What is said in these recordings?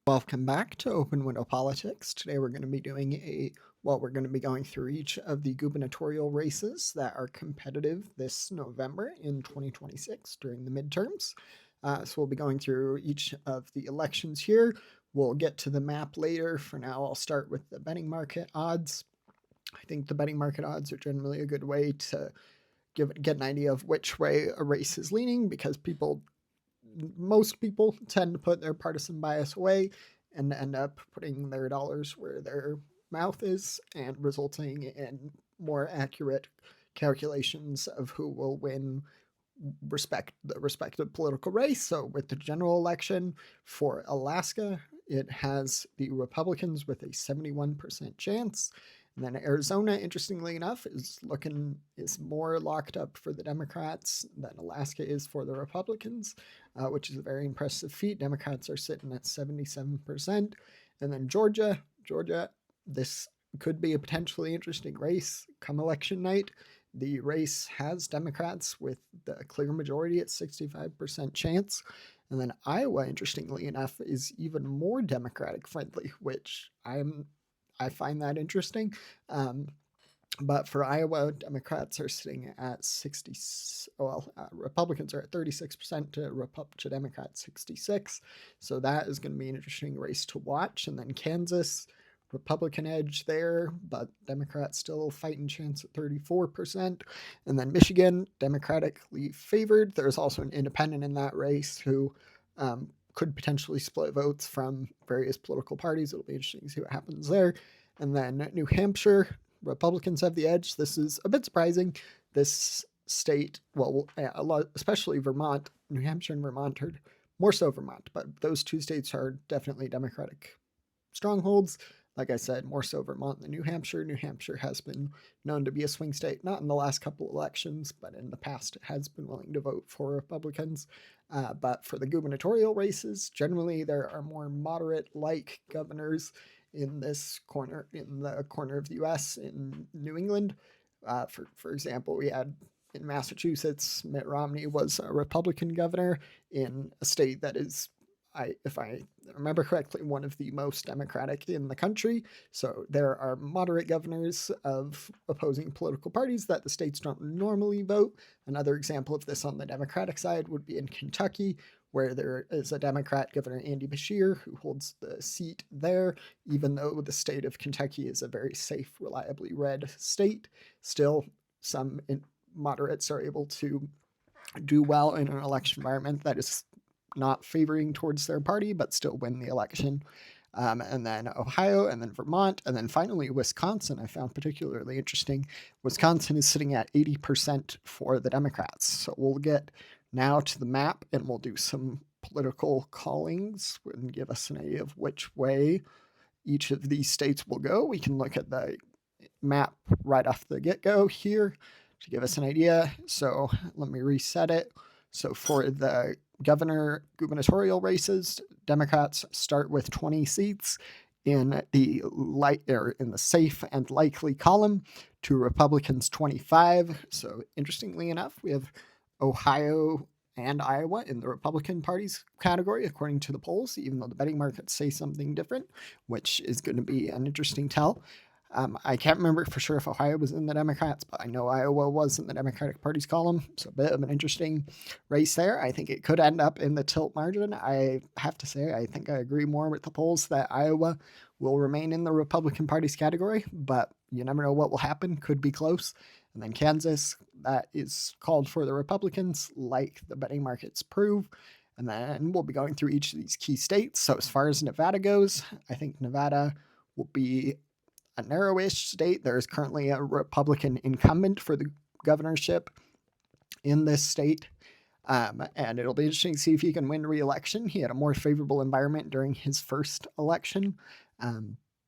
Welcome back to Open Window Politics. Today we're going to be we're going to be going through each of the gubernatorial races that are competitive this November in 2026 during the midterms. So we'll be going through each of the elections here. We'll get to the map later. For now, I'll start with the betting market odds. I think the betting market odds are generally a good way to get an idea of which way a race is leaning because most people tend to put their partisan bias away and end up putting their dollars where their mouth is and resulting in more accurate calculations of who will win the respective political race. So with the general election for Alaska, it has the Republicans with a 71% chance. And then Arizona, interestingly enough, is more locked up for the Democrats than Alaska is for the Republicans, which is a very impressive feat. Democrats are sitting at 77%. And then Georgia, this could be a potentially interesting race come election night. The race has Democrats with the clear majority at 65% chance. And then Iowa, interestingly enough, is even more Democratic friendly, which I find that interesting. But for Iowa, Democrats are sitting at 60. Republicans are at 36% to Democrats 66. So that is going to be an interesting race to watch. And then Kansas, Republican edge there, but Democrats still fighting chance at 34%. And then Michigan, Democratically favored. There's also an independent in that race who could potentially split votes from various political parties. It'll be interesting to see what happens there. And then New Hampshire, Republicans have the edge. This is a bit surprising. This state, especially Vermont, New Hampshire and Vermont are more so Vermont, but those two states are definitely Democratic strongholds. Like I said, more so Vermont than New Hampshire. New Hampshire has been known to be a swing state, not in the last couple of elections, but in the past it has been willing to vote for Republicans. But for the gubernatorial races, generally there are more moderate-like governors in the corner of the U.S. in New England. For example, we had in Massachusetts, Mitt Romney was a Republican governor in a state that is, if I remember correctly, one of the most Democratic in the country. So there are moderate governors of opposing political parties that the states don't normally vote. Another example of this on the Democratic side would be in Kentucky, where there is a Democrat, Governor Andy Beshear, who holds the seat there. Even though the state of Kentucky is a very safe, reliably red state, still some moderates are able to do well in an election environment that is not favoring towards their party, but still win the election. And then Ohio, and then Vermont, and then finally Wisconsin, I found particularly interesting. Wisconsin is sitting at 80% for the Democrats. So we'll get now to the map and we'll do some political callings and give us an idea of which way each of these states will go. We can look at the map right off the get-go here to give us an idea. So let me reset it. So for the gubernatorial races, Democrats start with 20 seats in the safe and likely column, to Republicans 25. So interestingly enough, we have Ohio and Iowa in the Republican Party's category, according to the polls, even though the betting markets say something different, which is going to be an interesting tell. I can't remember for sure if Ohio was in the Democrats, but I know Iowa was in the Democratic Party's column. So a bit of an interesting race there. I think it could end up in the tilt margin. I have to say, I think I agree more with the polls that Iowa will remain in the Republican Party's category, but you never know what will happen. Could be close. And then Kansas, that is called for the Republicans, like the betting markets prove. And then we'll be going through each of these key states. So as far as Nevada goes, I think Nevada will be a narrowish state. There is currently a Republican incumbent for the governorship in this state. And it'll be interesting to see if he can win re-election. He had a more favorable environment during his first election.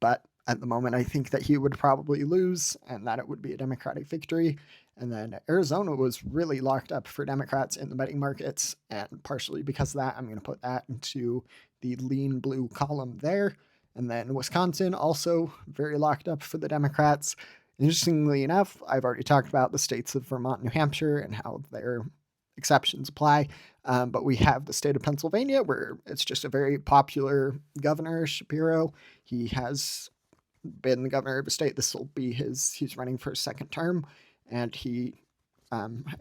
But at the moment, I think that he would probably lose and that it would be a Democratic victory. And then Arizona was really locked up for Democrats in the betting markets. And partially because of that, I'm going to put that into the lean blue column there. And then Wisconsin, also very locked up for the Democrats. Interestingly enough, I've already talked about the states of Vermont, New Hampshire, and how they're exceptions apply. But we have the state of Pennsylvania, where it's just a very popular governor, Shapiro. He has been the governor of a state. This will be he's running for his second term, and he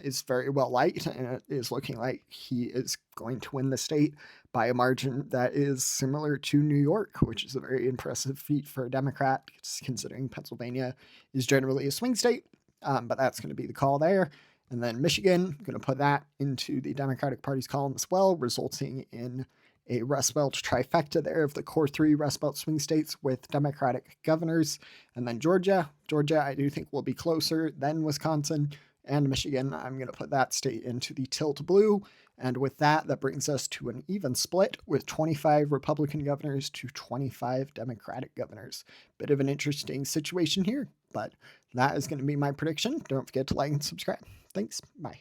is very well liked, and it is looking like he is going to win the state by a margin that is similar to New York, which is a very impressive feat for a Democrat, considering Pennsylvania is generally a swing state. But that's going to be the call there. And then Michigan, going to put that into the Democratic Party's column as well, resulting in a Rust Belt trifecta there of the core three Rust Belt swing states with Democratic governors. And then Georgia, I do think will be closer than Wisconsin. And Michigan, I'm going to put that state into the tilt blue. And with that, that brings us to an even split with 25 Republican governors to 25 Democratic governors. Bit of an interesting situation here, but that is going to be my prediction. Don't forget to like and subscribe. Thanks. Bye.